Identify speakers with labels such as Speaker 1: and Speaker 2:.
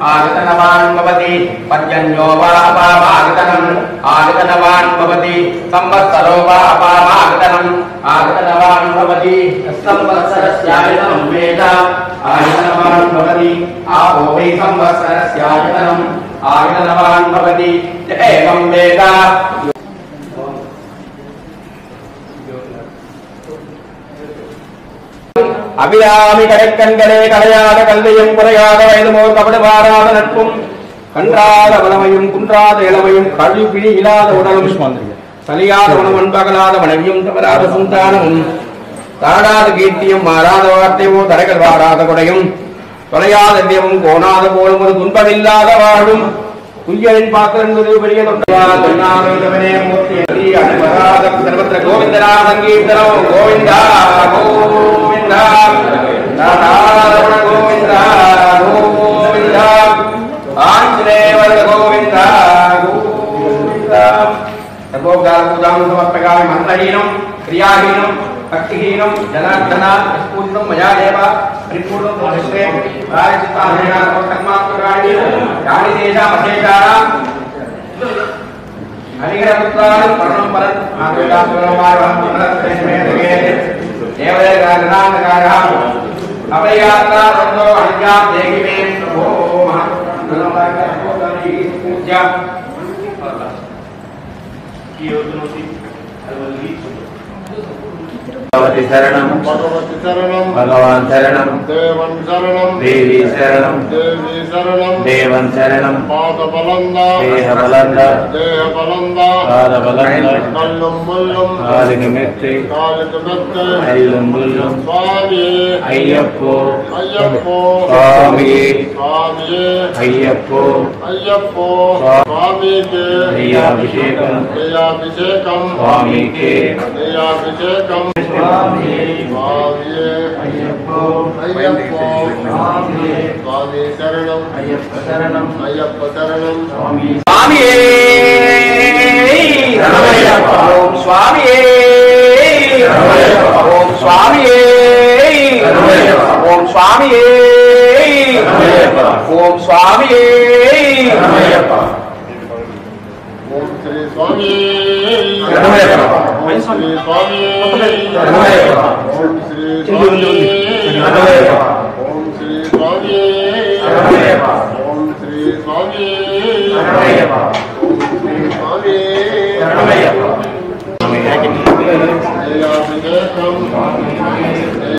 Speaker 1: आगतनवान् भवति पर्जन्यो वा अपामागतनम् आगतनवान् भवति संवत्सरो वा अपामागतनम् आगतनवान् भवति संवत्सरस्यायतनं वेद आगतनवान् भवति आपो वै संवत्सरस्यायतनम् आगतनवान् भवति एवं वेद அபிராமி கடைக்கண்களே கடையாத கல்வியும் குறையாத வயதுமோர் கபடு பாராத நட்பும் கன்றாத வளமையும் குன்றாத இளமையும் கழிவு பிடி இல்லாத உடலும் சலியாத உணவு அன்பகலாத மனைவியும் தவறாத சந்தானமும் தாடாத கீர்த்தியும் மாறாத வார்த்தையோ தரைகள் வாராத கொடையும் தொலையாத தியமும் கோணாத போலும் ஒரு துன்பமில்லாத வாழும் குய்யலின் பாத்திரம் என்பது பெரிய சர்வத்திர கோவிந்தரா சங்கீர்த்தனோ கோவிந்தா கோவிந்தா கோவிந்தா கோவிந்தா ஆஞ்சநேயவர கோவிந்தா கோவிந்தா சர்வோபகார பூஜாம் சமர்ப்பயாமி மந்திரஹீனம் கிரியாஹீனம் भक्तिहीनं जनार्दना पूर्णं मया देव परिपूर्णं दृष्टे प्रायश्चित्तानेन कर्मात्मकानि यानि तेषां अशेषाणां हरिहरपुत्राणं वर्णं परं आत्मदासुरमारवं पुनरस्तेष्मेतके देवदेवगणानकारः अभयात्रा रन्नो अनित्यां देहि मे प्रभो महात्मनोदायकपोतनि पूज्य कीर्तनोति अलवल्ली भगवती शरणं भगवान शरणं देवी शरणं देवन शरणं देहबलंद पादबलंद कालिकमेत्ते अय्यम मुल्लम अय्यप्पो स्वामी अय्यप्पो स्वामी के अभिषेकम स्वामी के अभिषेकम स्वामी अय्यप्पो स्वामी शरणं अय्यप्प शरणं स्वामी स्वामी ओम स्वामी ओम स्वामी ओम स्वामी ओम स्वामी ओम श्री स्वामी ओम श्री स्वामी ओम श्री